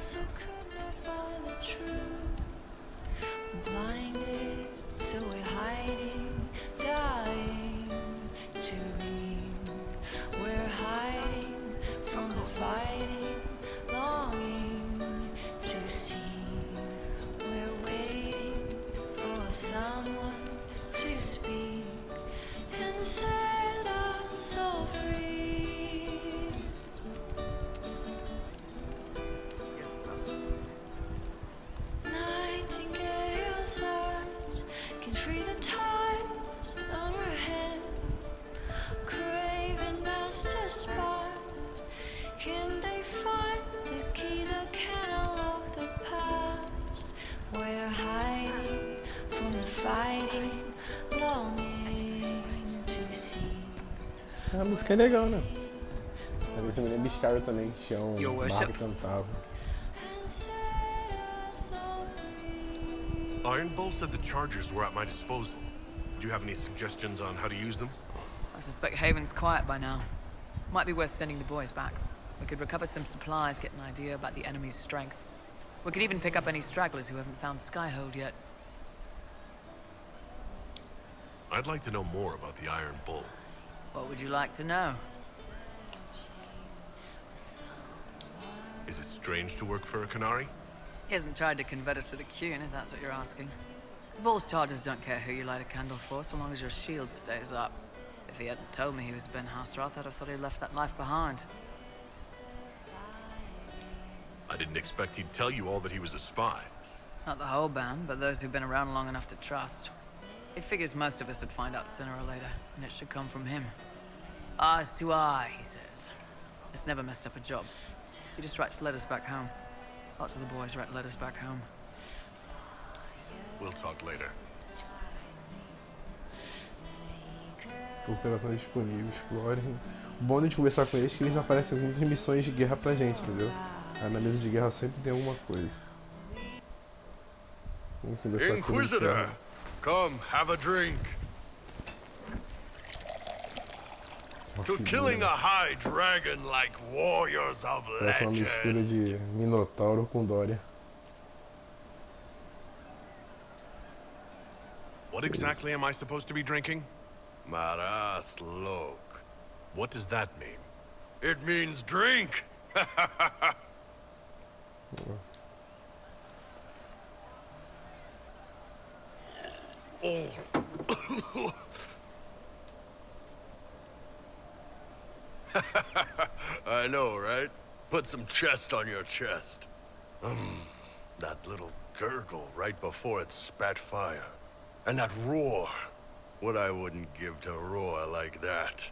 so could not find the truth. Blinded, so we're hiding, dying to leave. We're hiding from the fighting, longing to see. We're waiting for someone to speak and set us all free. Nightingale's hearts can free the ties on our hands. Craving master sparks, can they find the key that can unlock the past? We're hiding from the fighting, longing to see. A música é legal, né? Às vezes eu me biscava também, chão, barra cantava. And set us all free. Iron Bull said the chargers were at my disposal. Do you have any suggestions on how to use them? I suspect Haven's quiet by now. Might be worth sending the boys back. We could recover some supplies, get an idea about the enemy's strength. We could even pick up any stragglers who haven't found Skyhold yet. I'd like to know more about the Iron Bull. What would you like to know? Is it strange to work for a Canary? He hasn't tried to convert us to the Qun, if that's what you're asking. Bull's chargers don't care who you light a candle for, so long as your shield stays up. If he hadn't told me he was Ben Hasrath, I'd have thought he left that life behind. I didn't expect he'd tell you all that he was a spy. Not the whole band, but those who've been around long enough to trust. He figures most of us would find out sooner or later, and it should come from him. Eyes to eye, he says. It's never messed up a job. He just writes letters back home. Lots of the boys write letters back home. We'll talk later. Operações disponíveis, explorem. O bom de conversar com eles é que eles aparecem com muitas missões de guerra pra gente, entendeu? Aí na mesa de guerra sempre tem alguma coisa. Vamos conversar com Inquisitor, eles. come have a drink. To killing a high dragon like warriors of Parece uma mistura legend. de Minotauro com Dória. What exactly am I supposed to be drinking? Maras lok. What does that mean? It means drink. Oh. I know, right? Put some chest on your chest. That little gurgle right before it spat fire. And that roar. What I wouldn't give to roar like that.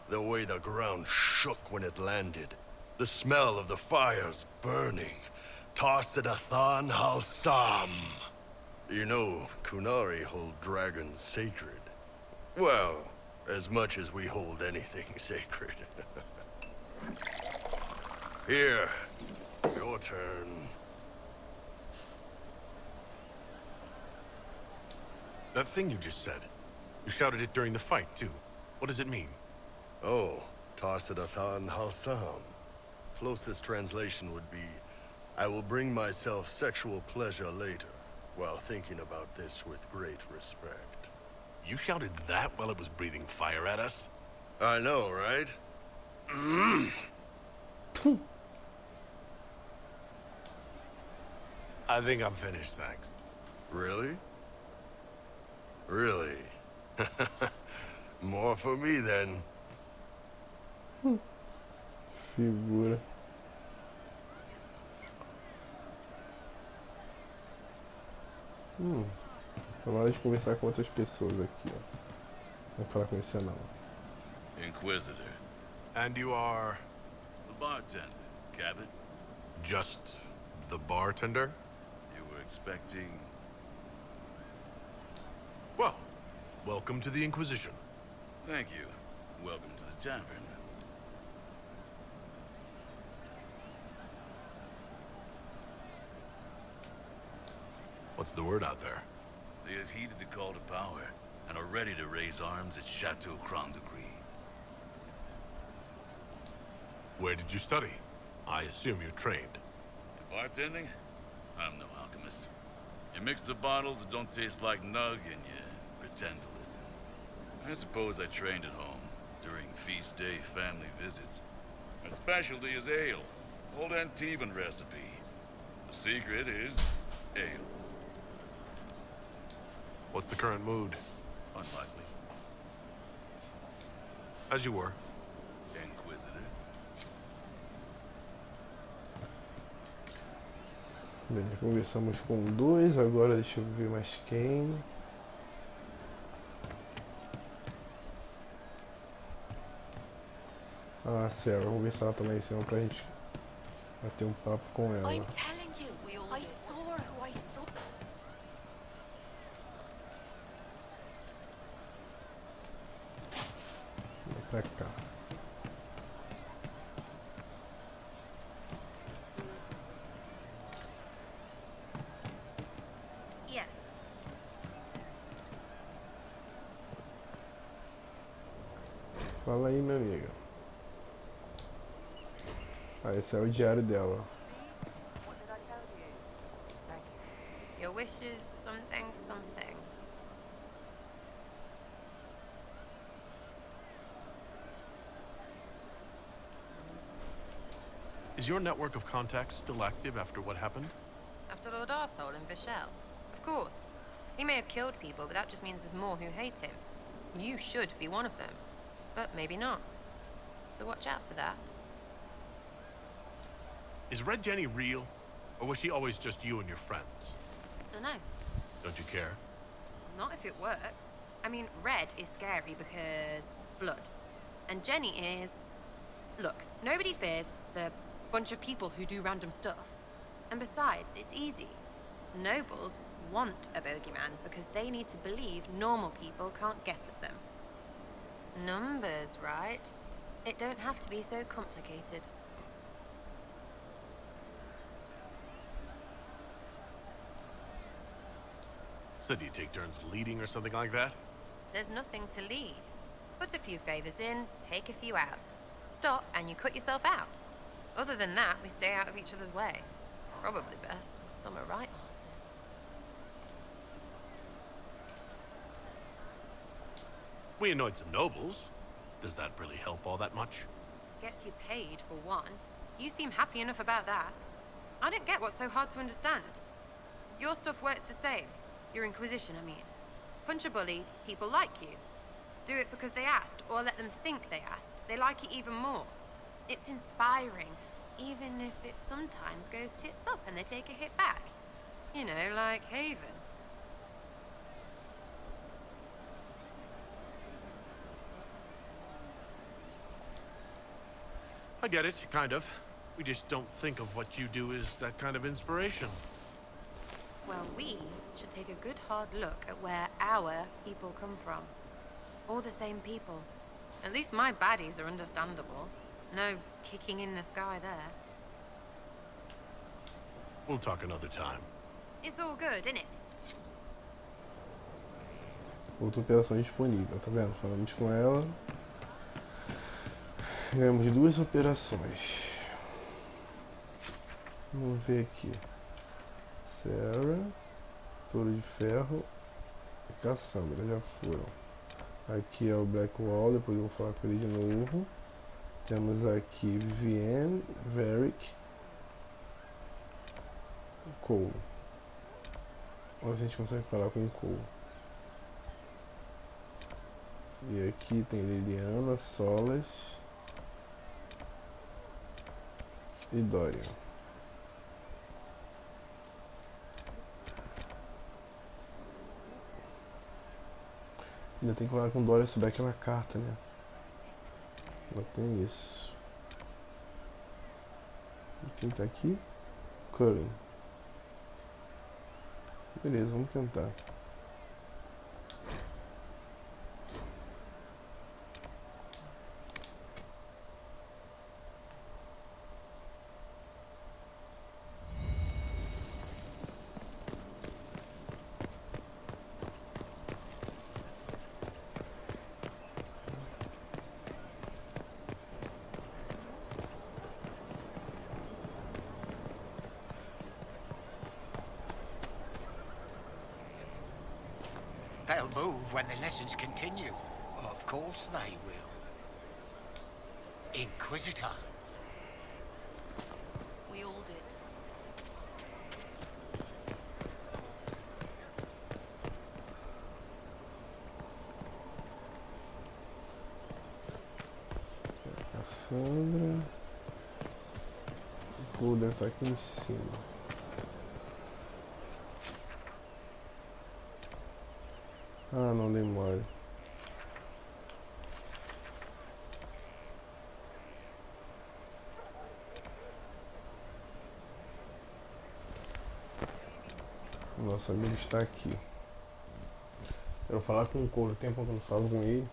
The way the ground shook when it landed. The smell of the fires burning. Tarsidathan Halsam. You know, Kunari hold dragons sacred. Well, as much as we hold anything sacred. Here, your turn. That thing you just said. You shouted it during the fight, too. What does it mean? Oh, Tarsidathan Halsam. Closest translation would be, I will bring myself sexual pleasure later, while thinking about this with great respect. You shouted that while it was breathing fire at us? I know, right? I think I'm finished, thanks. Really? Really? More for me, then. Figura. Tá na hora de conversar com outras pessoas aqui, ó. Vamos falar com esse anão. Inquisitor. And you are The bartender, Cabot. just the bartender? You were expecting... Well, welcome to the Inquisition. Thank you. Welcome to the tavern. What's the word out there? They have heeded the call to power and are ready to raise arms at Chateau Grand de Gris. Where did you study? I assume you trained. To Bartending? I'm no alchemist. You mix the bottles that don't taste like nug and you pretend to listen. I suppose I trained at home during feast day family visits. My specialty is ale. Old Antivan recipe. The secret is ale. What's the current mood? Unlikely. As you were. Inquisitor. Bem, conversamos com dois, agora deixa eu ver mais quem. Ah, Sarah, vou ver se ela tá lá em cima pra gente bater um papo com ela. I'm telling you, I saw who I saw. Vem pra cá. Yes. Fala aí, minha amiga. Ah, esse é o diário dela. Your wish is something, something. Is your network of contacts still active after what happened? After Lord Arsehole and Vishel? Of course. He may have killed people, but that just means there's more who hate him. You should be one of them. But maybe not. So watch out for that. Is Red Jenny real? Or was she always just you and your friends? Dunno. Don't you care? Not if it works. I mean, Red is scary because blood. And Jenny is... Look, nobody fears the bunch of people who do random stuff. And besides, it's easy. Nobles want a bogeyman because they need to believe normal people can't get at them. Numbers, right? It don't have to be so complicated. So do you take turns leading or something like that? There's nothing to lead. Put a few favors in, take a few out. Stop and you cut yourself out. Other than that, we stay out of each other's way. Probably best. Some are right horses. We annoyed some nobles. Does that really help all that much? Gets you paid, for one. You seem happy enough about that. I don't get what's so hard to understand. Your stuff works the same. Your Inquisition, I mean. Punch a bully, people like you. Do it because they asked, or let them think they asked. They like it even more. It's inspiring, even if it sometimes goes tits up and they take a hit back. You know, like Haven. I get it, kind of. We just don't think of what you do as that kind of inspiration. Well, we should take a good hard look at where our people come from. All the same people. At least my baddies are understandable. No kicking in the sky there. We'll talk another time. It's all good, isn't it? Outra operação disponível, tá vendo? Falamos com ela. Ganhamos duas operações. Vamos ver aqui. Sarah, Touro de Ferro e Cassandra já foram. Aqui é o Blackwall, depois eu vou falar com ele de novo. Temos aqui Vivienne, Varric, Cole. Vamos ver se a gente consegue falar com o Cole. E aqui tem Liliana, Solas e Dorian. Ainda tem que falar com Dorian sobre aquela carta, né? Ainda tem isso. E quem tá aqui? Cullen. Beleza, vamos tentar. improve when the lessons continue. Of course they will. Inquisitor. We all did. Cassandra. O pulo deve estar aqui em cima. Ah, não dei mole. Nosso amigo está aqui. Eu vou falar com o Corvo, tempo que eu não falo com ele.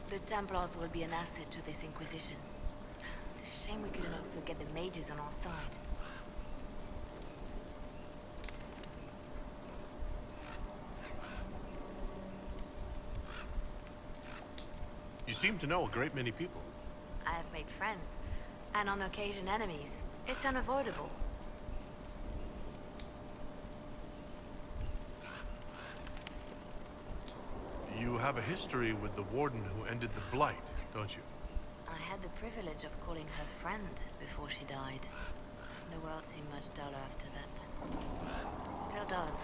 The Templars will be an asset to this Inquisition. It's a shame we couldn't also get the mages on our side. You seem to know a great many people. I have made friends, and on occasion enemies. It's unavoidable. You have a history with the warden who ended the Blight, don't you? I had the privilege of calling her friend before she died. The world seemed much duller after that. It still does.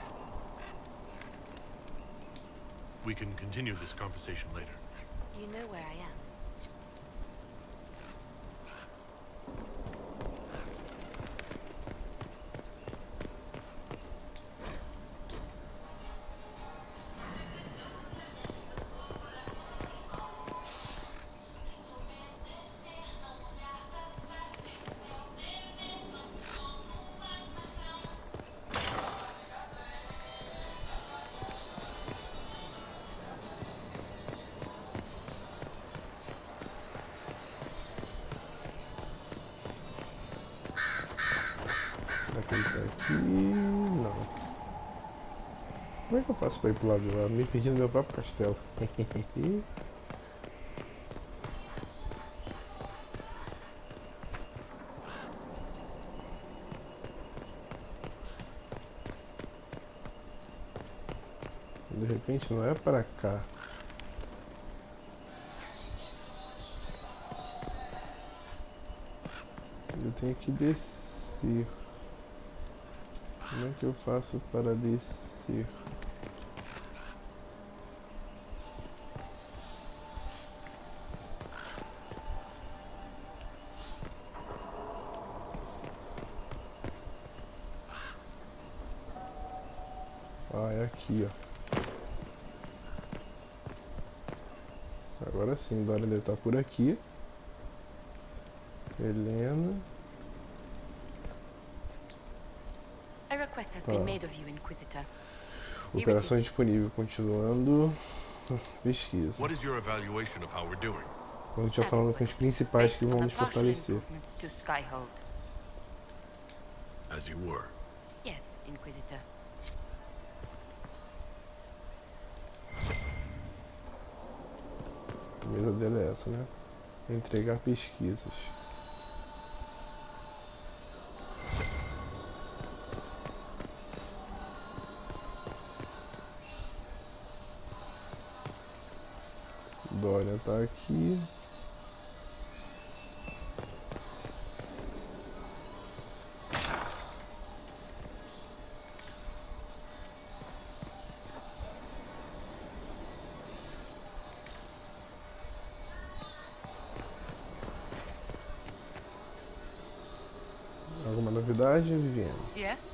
We can continue this conversation later. You know where I am. Será que ele tá aqui? Não. Como é que eu faço pra ir pro lado de lá? Me perdi no meu próprio castelo. De repente não é pra cá. Eu tenho que descer. Como é que eu faço para descer? Ah, é aqui, ó. Agora sim, Dora deve estar por aqui. Helena. A request has been made of you, Inquisitor. Operação disponível. Continuando. Pesquisa. What is your evaluation of how we're doing? A gente vai falando com os principais que vão nos partial fortalecer. improvements to Skyhold. As you were. Yes, Inquisitor. A mesa dela é essa, né? Entregar pesquisas. Dória tá aqui. Alguma novidade, Viviane? Yes?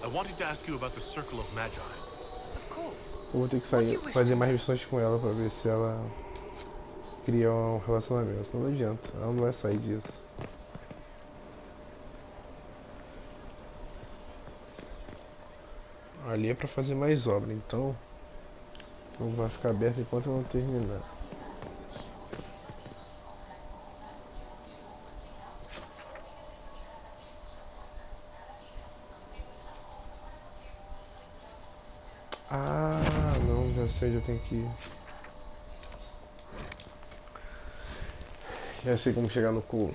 I wanted to ask you about the Circle of Magi. Of course. Eu vou ter que sair, fazer mais missões com ela pra ver se ela cria um relacionamento. Não adianta, ela não vai sair disso. Ali é pra fazer mais obra, então não vai ficar aberto enquanto eu não terminar. Ah, Já sei onde eu tenho que ir. Já sei como chegar no cu.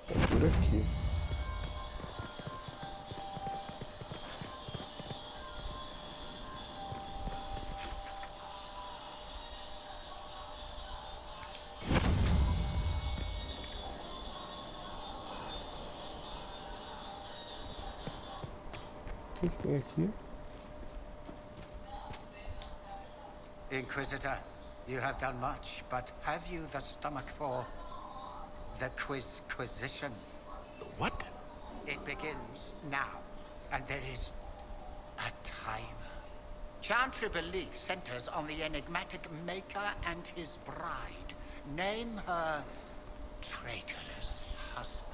É por aqui. O que tem aqui? Inquisitor, you have done much, but have you the stomach for the Quizquisition? The what? It begins now, and there is a timer. Chantry belief centers on the enigmatic Maker and his bride. Name her traitorous husband.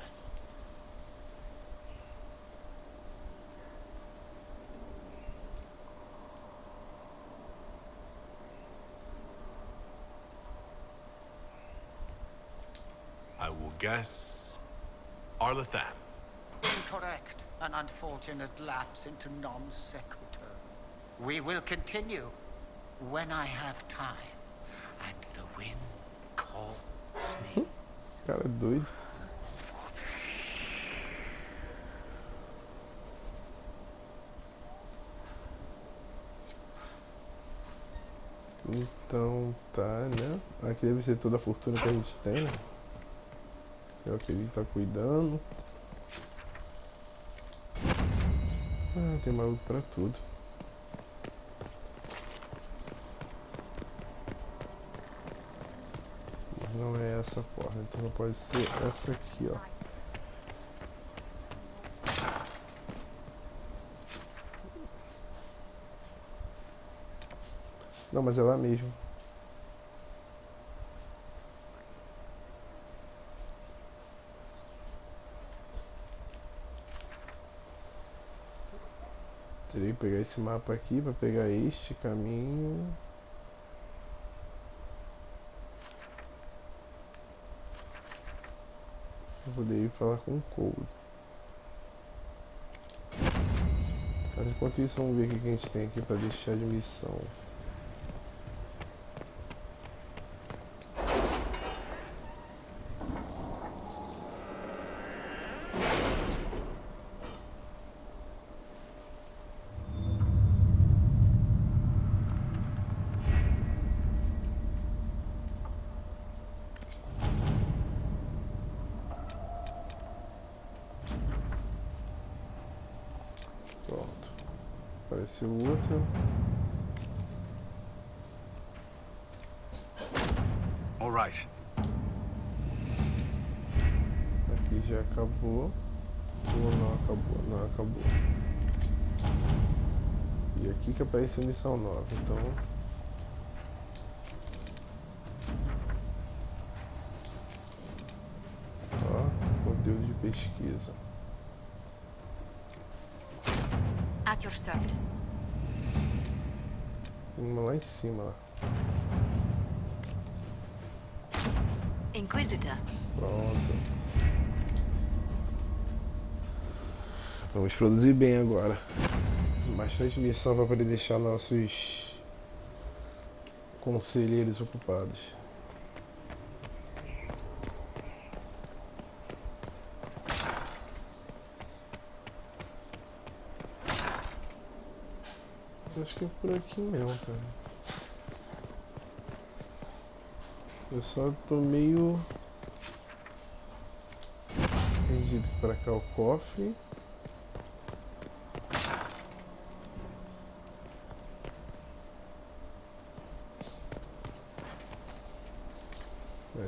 I will guess Arlathan. Incorrect. An unfortunate lapse into non sequitur. We will continue when I have time and the wind calls me. Cara doido. Então tá, né? Aqui deve ser toda a fortuna que a gente tem, né? É o que ele tá cuidando. Ah, tem maluco pra tudo. Mas não é essa porta, então não pode ser essa aqui, ó. Não, mas é lá mesmo. Terei que pegar esse mapa aqui para pegar este caminho. Eu poder ir falar com o Cold. Mas enquanto isso, vamos ver o que a gente tem aqui para deixar de missão. Pronto. Apareceu outra. All right. Aqui já acabou. Ou não acabou? Não acabou. E aqui que aparece a missão nova, então... Ó, conteúdo de pesquisa. At your service. Uma lá em cima, lá. Inquisitor. Pronto. Vamos produzir bem agora. Bastante missão para poder deixar nossos conselheiros ocupados. Acho que é por aqui mesmo, cara. Eu só tô meio perdido para cá o cofre.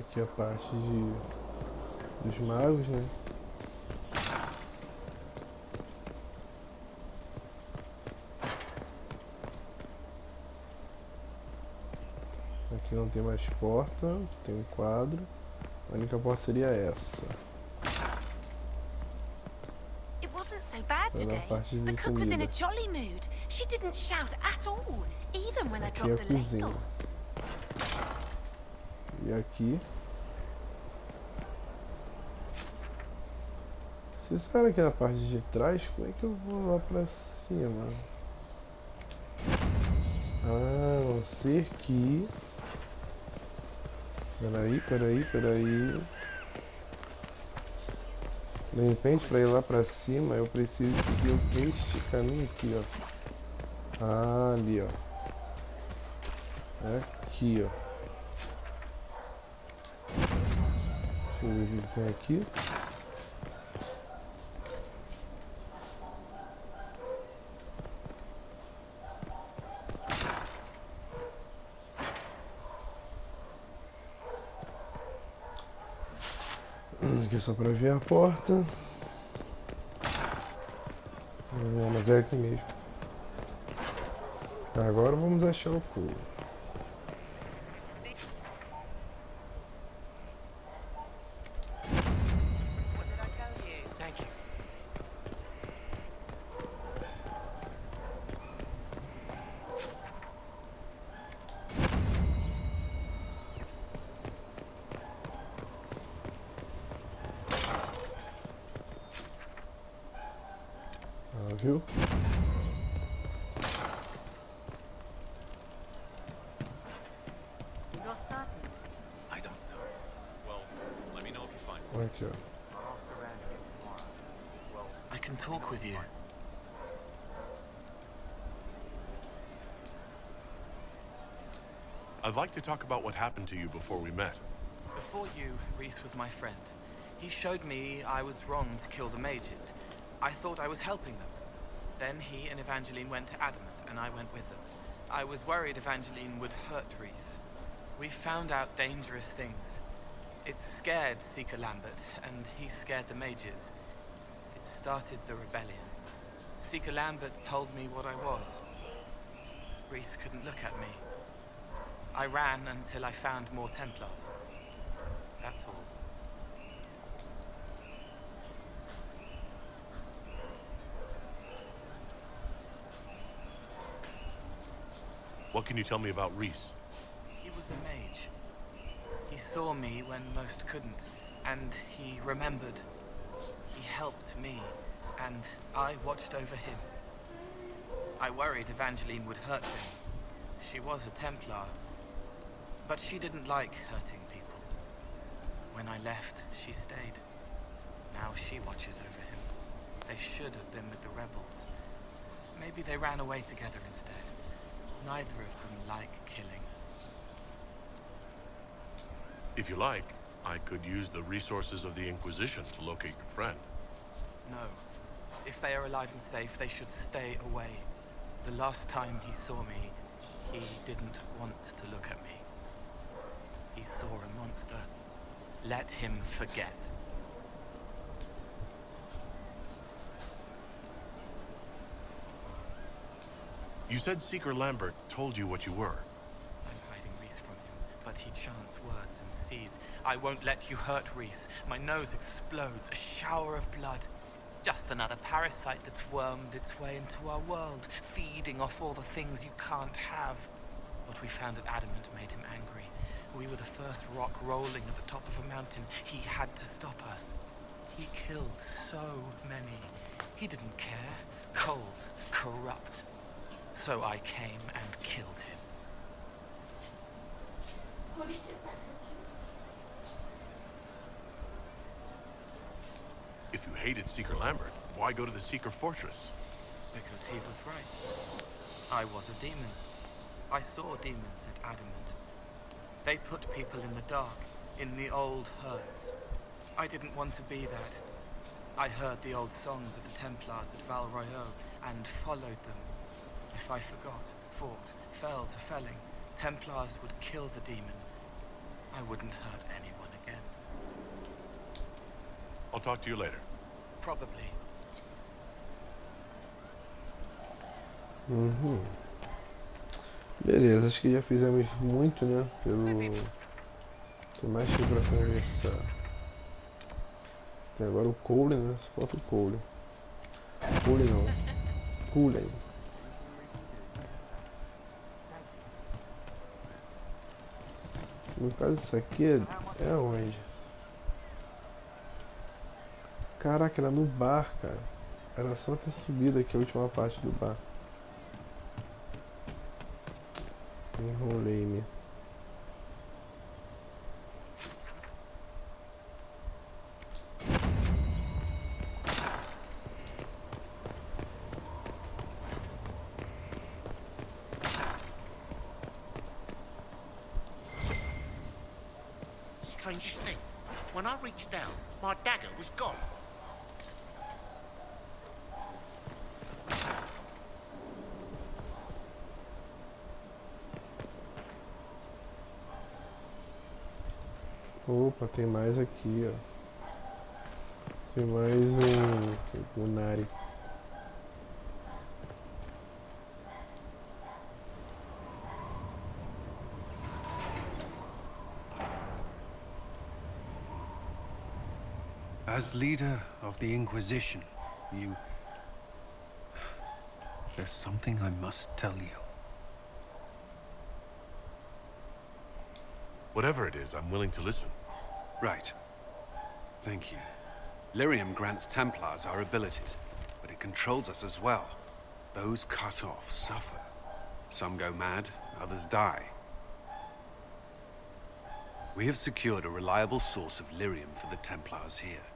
Aqui a parte dos magos, né? Aqui não tem mais porta, tem um quadro. A única porta seria essa. It wasn't so bad Tá na today. parte de The cook was in a comida. jolly mood. She didn't shout at all, even when I Aqui é dropped a the cozinha. ladle. E aqui. Se sair aqui na parte de trás, como é que eu vou lá pra cima? Ah, vou ser aqui. Peraí. De repente, para ir lá pra cima, eu preciso seguir este caminho aqui, ó. Ah, ali, ó. Aqui, ó. Deixa eu ver o que tem aqui. Aqui é só para ver a porta. Não, mas é aqui mesmo. Agora vamos achar o pulo. Viu? I don't know. Well, let me know if you find it. Aqui, ó. I can talk with you. I'd like to talk about what happened to you before we met. Before you, Reese was my friend. He showed me I was wrong to kill the mages. I thought I was helping them. Then he and Evangeline went to Adamant, and I went with them. I was worried Evangeline would hurt Reese. We found out dangerous things. It scared Seeker Lambert, and he scared the mages. It started the rebellion. Seeker Lambert told me what I was. Reese couldn't look at me. I ran until I found more Templars. That's all. What can you tell me about Reese? He was a mage. He saw me when most couldn't, and he remembered. He helped me, and I watched over him. I worried Evangeline would hurt him. She was a Templar, but she didn't like hurting people. When I left, she stayed. Now she watches over him. They should have been with the rebels. Maybe they ran away together instead. Neither of them like killing. If you like, I could use the resources of the Inquisition to locate your friend. No. If they are alive and safe, they should stay away. The last time he saw me, he didn't want to look at me. He saw a monster. Let him forget. You said Seeker Lambert told you what you were. I'm hiding Reese from him, but he chants words and sees. I won't let you hurt Reese. My nose explodes, a shower of blood. Just another parasite that's wormed its way into our world, feeding off all the things you can't have. What we found at Adamant made him angry. We were the first rock rolling at the top of a mountain. He had to stop us. He killed so many. He didn't care. Cold, corrupt. So I came and killed him. If you hated Seeker Lambert, why go to the Seeker Fortress? Because he was right. I was a demon. I saw demons at Adamant. They put people in the dark, in the old herds. I didn't want to be that. I heard the old songs of the Templars at Val Royeaux and followed them. If I forgot, fought, fell to felling, Templars would kill the demon. I wouldn't hurt anyone again. I'll talk to you later. Probably. Beleza, acho que já fizemos muito, né? Tem mais que pra conversar. Tem agora o Cole, né? Só falta o Cole. Cole não. Cullen. No caso, isso aqui é onde? Caraca, era no bar, cara. Era só ter subido aqui a última parte do bar. Enrolei-me. Strangest thing. When I reached down, my dagger was gone. Opa, tem mais aqui, ó. Tem mais um Nari. As leader of the Inquisition, you... There's something I must tell you. Whatever it is, I'm willing to listen. Right. Thank you. Lyrium grants Templars our abilities, but it controls us as well. Those cut off suffer. Some go mad, others die. We have secured a reliable source of lyrium for the Templars here.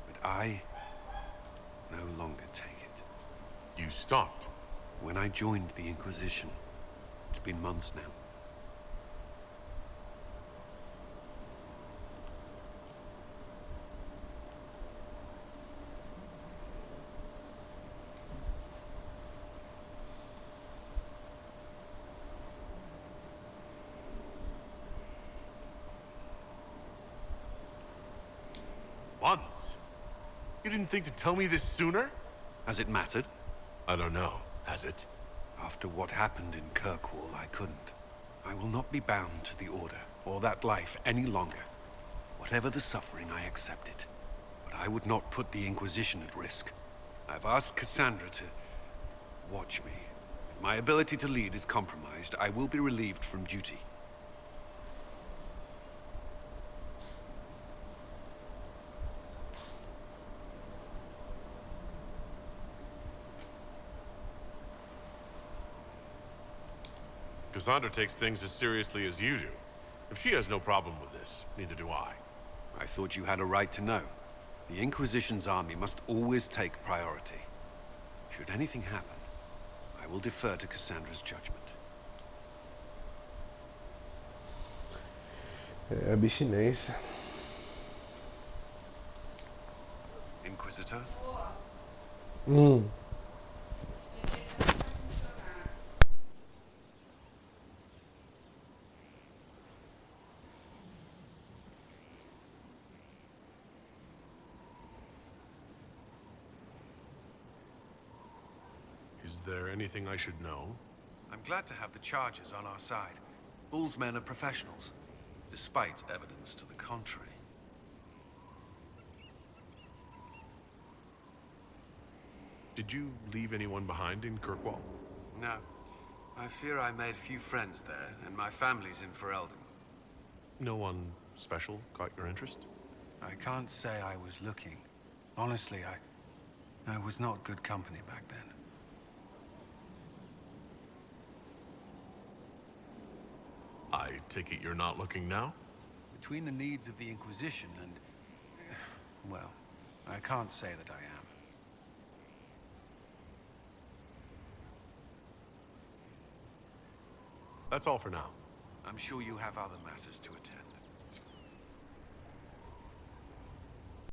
But I no longer take it. You stopped? When I joined the Inquisition. It's been months now. Months? You didn't think to tell me this sooner? Has it mattered? I don't know. Has it? After what happened in Kirkwall, I couldn't. I will not be bound to the Order, or that life any longer. Whatever the suffering, I accept it. But I would not put the Inquisition at risk. I've asked Cassandra to watch me. If my ability to lead is compromised, I will be relieved from duty. Cassandra takes things as seriously as you do. If she has no problem with this, neither do I. I thought you had a right to know. The Inquisition's army must always take priority. Should anything happen, I will defer to Cassandra's judgment. É abstinência. Inquisitor? Is there anything I should know? I'm glad to have the charges on our side. Bull's men are professionals, despite evidence to the contrary. Did you leave anyone behind in Kirkwall? No. I fear I made few friends there, and my family's in Ferelden. No one special caught your interest? I can't say I was looking. Honestly, I was not good company back then. I take it you're not looking now? Between the needs of the Inquisition and... well, I can't say that I am. That's all for now. I'm sure you have other matters to attend.